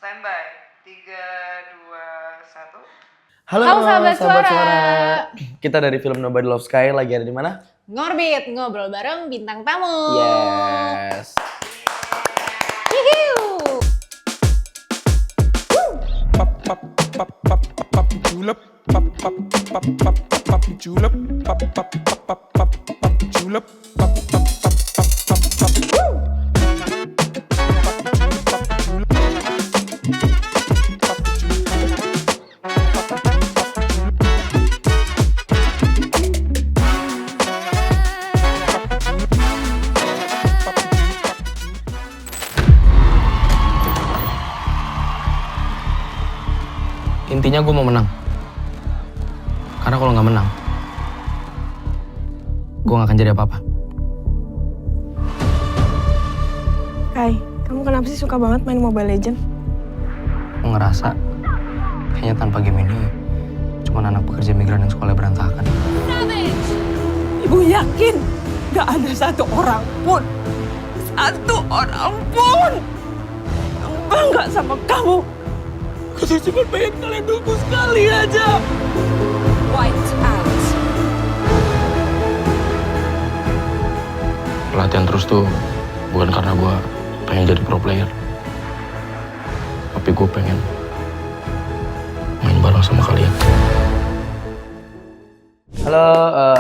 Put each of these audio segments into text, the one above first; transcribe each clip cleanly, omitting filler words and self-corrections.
Standby. 3, 2, 1. Halo, Halo sahabat suara. Kita dari film Nobody Loves Sky lagi ada di mana? Ngorbit, ngobrol bareng bintang tamu. Yes. Yuhu. Julep, julep, julep, Intinya gue mau menang. Karena kalau nggak menang, gue nggak akan jadi apa-apa. Kai, kamu kenapa sih suka banget main Mobile Legends? Gue ngerasa kayaknya tanpa game ini cuma anak pekerja migran yang sekolah berantakan. Ibu yakin gak ada satu orang pun yang bangga sama kamu. Aku cuma pengen kalian dulu sekali aja. White out. Latihan terus tuh bukan karena gue pengen jadi pro player, tapi gue pengen main bareng sama kalian. Halo,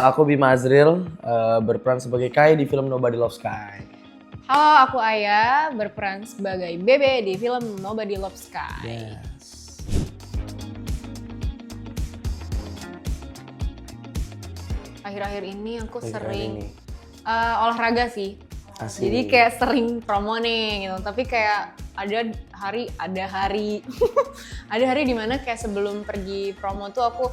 aku Bima Azril, berperan sebagai Kai di film Nobody Loves Sky. Halo, aku Aya, berperan sebagai Bebe di film Nobody Loves Sky. Yes. Akhir-akhir ini aku Akhir-akhir sering ini. olahraga sih. Asik. Jadi kayak sering promo nih gitu. Tapi kayak ada hari ada hari dimana kayak sebelum pergi promo tuh aku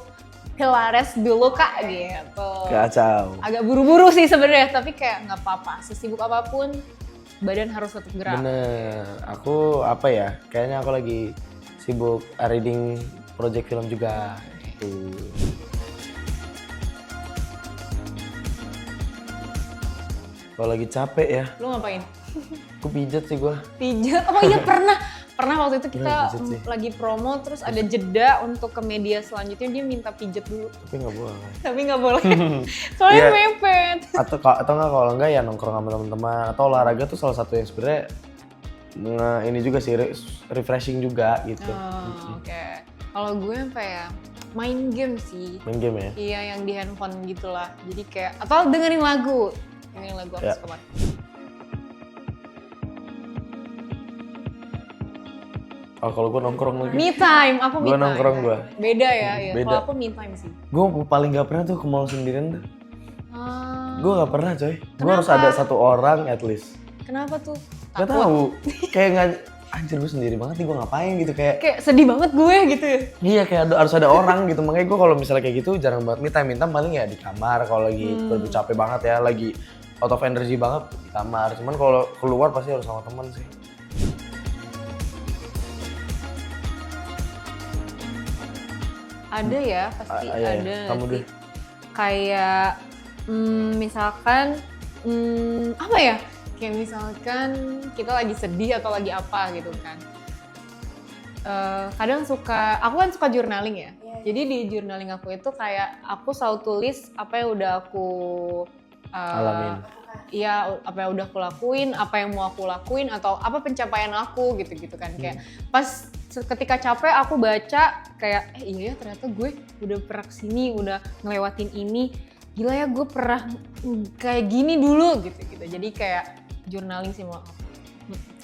Pilates dulu kak gitu. Kacau. Agak buru-buru sih sebenarnya, tapi kayak nggak apa-apa. Sesibuk apapun, badan harus tetap gerak. Bener, aku apa ya, kayaknya aku lagi sibuk reading project film juga. Tuh. Kalau lagi capek ya, Lu ngapain? aku pijat sih gua. Pijat? Oh iya pernah waktu itu kita Pijat sih. lagi promo terus ada jeda untuk ke media selanjutnya dia minta pijat dulu. Tapi nggak boleh. Tapi nggak boleh, soalnya Iya. mepet. Atau nggak kalau enggak ya nongkrong sama teman-teman atau olahraga tuh salah satu yang sebenarnya ini juga sih refreshing juga gitu. Oke. Kalau gue apa ya? Main game sih. Main game ya. Iya yang di handphone gitulah. Jadi kayak atau dengerin lagu. Dengerin lagu aku Ya. suka banget. Oh kalau gue nongkrong lagi. Me time, aku me Gua time. nongkrong gua. Beda ya, ya. Beda. Kalau aku me time sih. Gue paling nggak pernah tuh ke mall sendirian tuh. Gue nggak pernah coy. Gue harus Kenapa? ada satu orang at least. Kenapa tuh? Gak Takut? tahu. Kayak nggak. Anjir gue sendiri banget nih gue ngapain gitu kayak. Kayak sedih banget gue gitu ya. Iya kayak harus ada orang gitu. Makanya gue kalau misalnya kayak gitu jarang banget me time paling ya di kamar kalau lagi bener-bener capek banget ya lagi out of energy banget di kamar. Cuman kalau keluar pasti harus sama teman sih. Ada ya, pasti Iya, iya. ada. Kamu sih. deh. Kayak misalkan apa ya? Kayak misalkan kita lagi sedih atau lagi apa gitu kan. Kadang aku kan suka journaling ya. Jadi di journaling aku itu kayak aku selalu tulis apa yang udah aku Alamin. Iya, apa yang udah aku lakuin, apa yang mau aku lakuin, atau apa pencapaian aku gitu-gitu kan. Kayak pas ketika capek aku baca kayak, iya ya ternyata gue udah pernah kesini, udah ngelewatin ini. Gila ya gue pernah kayak gini dulu gitu-gitu. Jadi kayak journaling sih mau aku.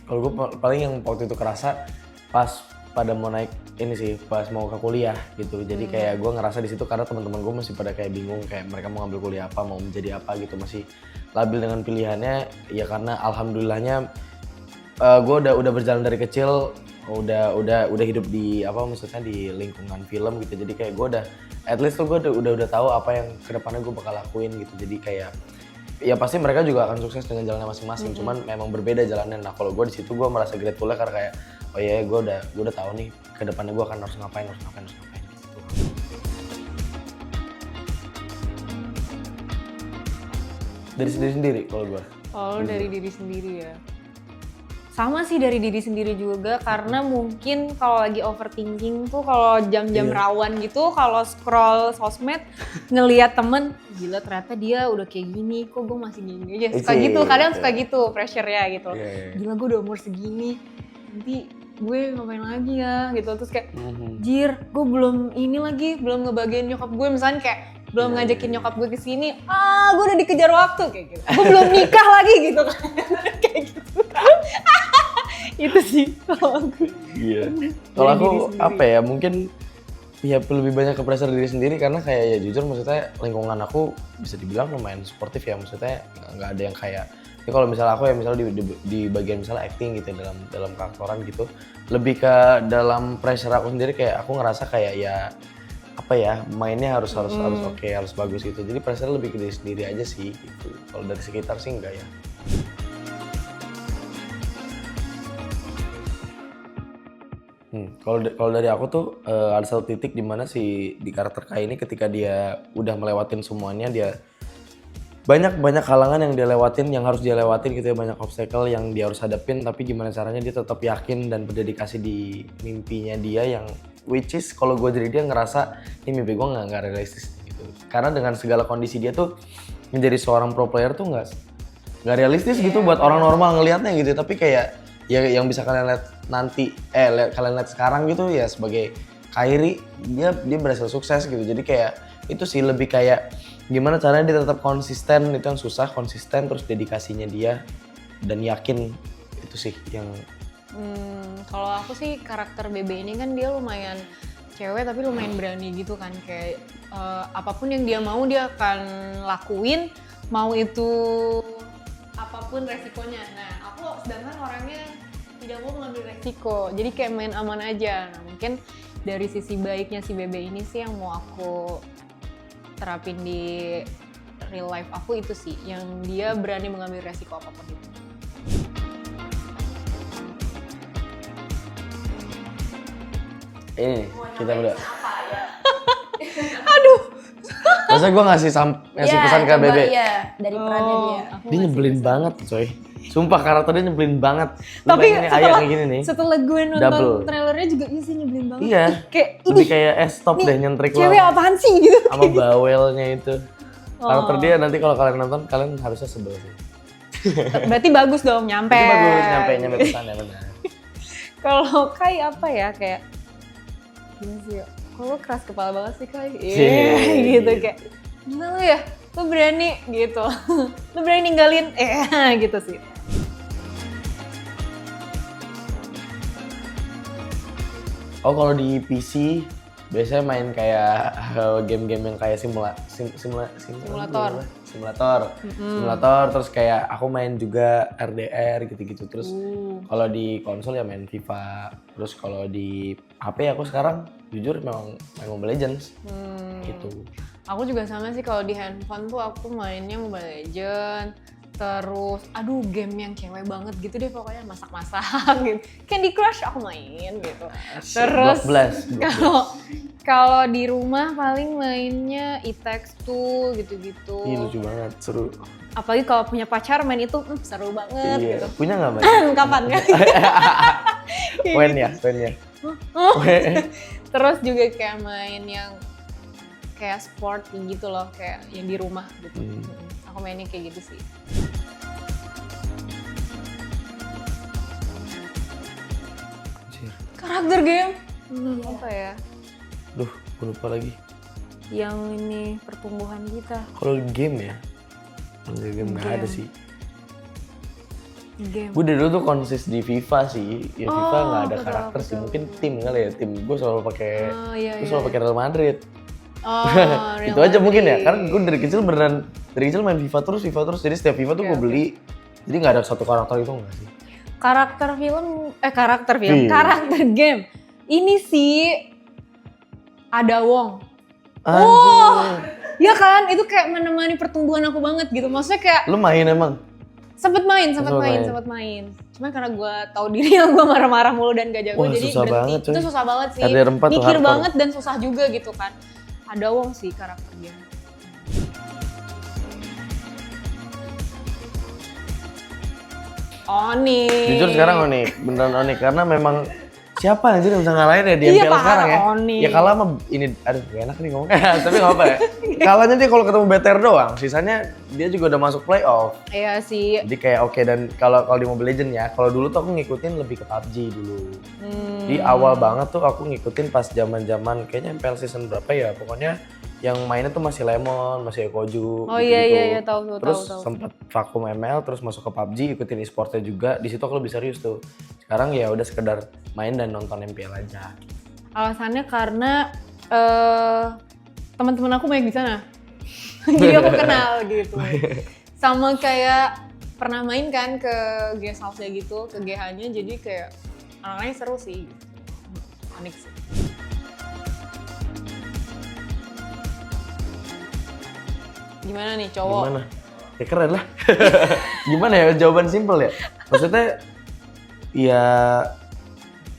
Kalau gue paling yang waktu itu kerasa pas pada mau naik ini sih pas mau ke kuliah gitu. Jadi kayak gue ngerasa di situ karena teman-teman gue masih pada kayak bingung kayak mereka mau ngambil kuliah apa, mau menjadi apa gitu, masih labil dengan pilihannya. Ya karena alhamdulillahnya gue udah berjalan dari kecil, udah hidup di apa maksudnya di lingkungan film gitu. Jadi kayak gue udah at least tuh gue udah tahu apa yang kedepannya gue bakal lakuin gitu. Jadi kayak ya pasti mereka juga akan sukses dengan jalannya masing-masing, cuman memang berbeda jalannya. Nah kalau gue di situ gue merasa grateful karena kayak oh iya gue udah tahu nih ke depannya gue akan harus ngapain gitu. Dari sendiri kalau gue. Kalau dari diri sendiri ya. Sama sih dari diri sendiri juga, karena mungkin kalau lagi overthinking tuh kalau jam-jam rawan gitu, kalau scroll sosmed ngelihat temen, gila ternyata dia udah kayak gini, kok gue masih gini aja. Suka gitu, kadang suka gitu pressure-nya gitu. Gila gue udah umur segini, nanti gue ngapain lagi ya gitu. Terus kayak, jir gue belum ini lagi, belum ngebagiin nyokap gue, misalnya kayak belum ngajakin nyokap gue kesini, gue udah dikejar waktu kayak gitu. Gue belum nikah lagi gitu kan, kayak gitu kan. Itu sih kalau aku. Iya. Kalau aku apa ya, mungkin ya lebih banyak ke pressure diri sendiri karena kayak ya jujur maksudnya lingkungan aku bisa dibilang lumayan suportif ya, maksudnya nggak ada yang kayak ya kalau misalnya aku ya misalnya di bagian misalnya acting gitu dalam keaktoran gitu, lebih ke dalam pressure aku sendiri kayak aku ngerasa kayak ya apa ya mainnya harus oke, harus bagus gitu, jadi pressure lebih ke diri sendiri aja sih gitu. Kalau dari sekitar sih enggak ya. Kalau dari aku tuh ada satu titik di mana di karakter Kai ini ketika dia udah melewatin semuanya, dia banyak halangan yang dia lewatin, yang harus dia lewatin gitu ya, banyak obstacle yang dia harus hadapin, tapi gimana caranya dia tetap yakin dan berdedikasi di mimpinya dia yang which is kalau gue jadi dia ngerasa ini mimpi gue nggak realistis gitu, karena dengan segala kondisi dia tuh menjadi seorang pro player tuh nggak realistis gitu buat orang normal ngelihatnya gitu, tapi kayak ya yang bisa kalian lihat nanti kalian lihat sekarang gitu ya sebagai Kairi, dia berhasil sukses gitu. Jadi kayak itu sih lebih kayak gimana caranya dia tetap konsisten, itu yang susah, konsisten terus dedikasinya dia dan yakin, itu sih yang kalau aku sih karakter Bebe ini kan dia lumayan cewek tapi lumayan berani gitu kan, kayak apapun yang dia mau dia akan lakuin, mau itu apapun resikonya. Nah aku sedangkan orangnya tidak mau mengambil resiko, jadi kayak main aman aja. Nah mungkin dari sisi baiknya si Bebe ini sih yang mau aku terapin di real life aku itu sih, yang dia berani mengambil resiko apapun itu. ini kita udah. Aduh. Masa gue ngasih pesan ke Bebe. Iya, dari perannya dia. Dia nyebelin banget coy. Sumpah karakternya nyebelin banget. Tapi ayah kayak gini nih. Setelah gue nonton Double. trailernya juga iya sih nyebelin banget. Iya. Kayak lebih kayak stop deh nyentrik lo. Cewek apaan sih gitu. Sama bawelnya itu. Karakter dia nanti kalau kalian nonton kalian harusnya sebel sih. Berarti bagus dong, nyampe. Itu bagus nyampe pesannya benar. Kalau Kai apa ya, kayak gimana sih ya? Kok lo keras kepala banget sih Kai? Gitu kayak gimana lo ya? Lo berani gitu. Lo berani ninggalin gitu sih. Oh kalau di PC biasanya main kayak game-game yang kayak simulator, terus kayak aku main juga RDR gitu-gitu, terus kalau di konsol ya main FIFA, terus kalau di HP aku sekarang jujur memang main Mobile Legends gitu. Aku juga sama sih, kalau di handphone tuh aku mainnya Mobile Legends, terus game yang cewek banget gitu deh pokoknya, masak-masak gitu. Candy Crush aku main gitu. Terus kalau di rumah paling mainnya It Takes Two gitu-gitu. Iya lucu banget, seru. Apalagi kalau punya pacar main itu seru banget gitu. Punya nggak Mbak? Kapan ya? When ya. Terus juga kayak main yang kayak sport gitu loh, kayak yang di rumah gitu. Aku mainnya kayak gitu sih. Karakter game? Apa ya? Duh, gue lupa lagi. Yang ini pertumbuhan kita. Kalau game ya? Game nggak ada sih. Game. Gue dari dulu tuh konsis di FIFA sih. Ya FIFA nggak ada karakter sih. Mungkin tim kali ya, tim. Gue selalu pakai. Gue selalu pakai Real Madrid. Real itu aja mungkin ya, karena gue dari kecil main FIFA terus, jadi setiap FIFA tuh gue beli, jadi nggak ada satu karakter itu nggak sih? Karakter game, ini sih ada Wong. Ya kan, itu kayak menemani pertumbuhan aku banget gitu, maksudnya kayak. Lu main emang? Sempet main. Cuman karena gue tahu diri yang gue marah-marah mulu dan gak jago, jadi susah berhenti. Banget, itu susah banget sih, tuh mikir banget dan susah juga gitu kan. Ada Wong sih karakternya. Oni. Jujur sekarang Oni, beneran Oni karena memang siapa anjir yang bisa ngalahin ya di Iya, MPL parah, sekarang ya? Oni. Ya kalah mah ini, aduh gak enak nih ngomong. Tapi gak apa ya. Kalahnya dia kalau ketemu BTR doang, sisanya dia juga udah masuk playoff. Iya sih. Jadi kayak oke, dan kalau di Mobile Legends ya, kalau dulu tuh aku ngikutin lebih ke PUBG dulu. Di awal banget tuh aku ngikutin pas zaman-zaman kayaknya MPL season berapa ya, pokoknya yang mainnya tuh masih Lemon, masih Ekoju. Oh gitu-gitu. iya tahu. Terus sempat vakum ML, terus masuk ke PUBG, ikutin e-sportnya juga. Di situ aku lebih serius tuh. Sekarang ya udah sekedar main dan nonton MPL aja. Alasannya karena teman-teman aku banyak di sana. Jadi aku kenal gitu. Sama kayak pernah main kan ke guest house-nya gitu, ke GH-nya, jadi kayak anak-anaknya seru sih. Unik sih. Gimana nih cowok? Gimana? Ya keren lah. Gimana ya, jawaban simpel ya? Maksudnya ya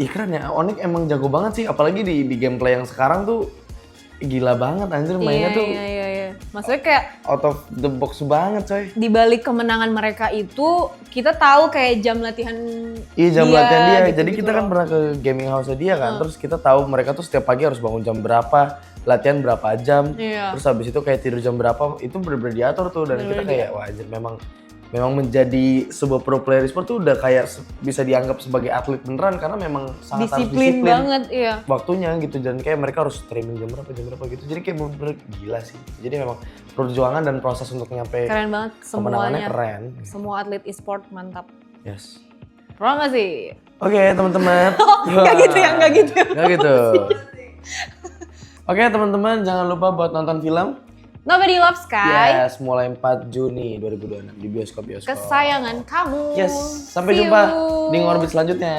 keren ya, Onyx emang jago banget sih, apalagi di gameplay yang sekarang tuh gila banget anjir mainnya tuh. Iya. Maksudnya kayak Out of the box banget coy. di balik kemenangan mereka itu kita tahu kayak jam latihan Iya jam latihan dia, gitu, jadi kita kan pernah ke gaming house-nya dia kan, terus kita tahu mereka tuh setiap pagi harus bangun jam berapa, latihan berapa jam, Iya. terus habis itu kayak tidur jam berapa, itu bener-bener diatur tuh, dan kita kayak wah anjir memang menjadi sebuah pro player e-sport tuh udah kayak bisa dianggap sebagai atlet beneran karena memang sangat harus disiplin banget, iya. waktunya gitu, dan kayak mereka harus streaming jam berapa gitu, jadi kayak bener-bener gila sih. Jadi memang perjuangan dan proses untuk nyampe Keren banget kemenangannya semuanya. keren. Semua atlet e-sport mantap. Yes. Pernah nggak sih? Oke teman-teman. Nggak gitu ya, nggak gitu. Nggak gitu. Oke teman-teman, jangan lupa buat nonton film Nobody Loves Sky. Yes, mulai 4 Juni 2026 di bioskop-bioskop. Kesayangan kamu. Yes, sampai See jumpa you. di Ngorbit selanjutnya.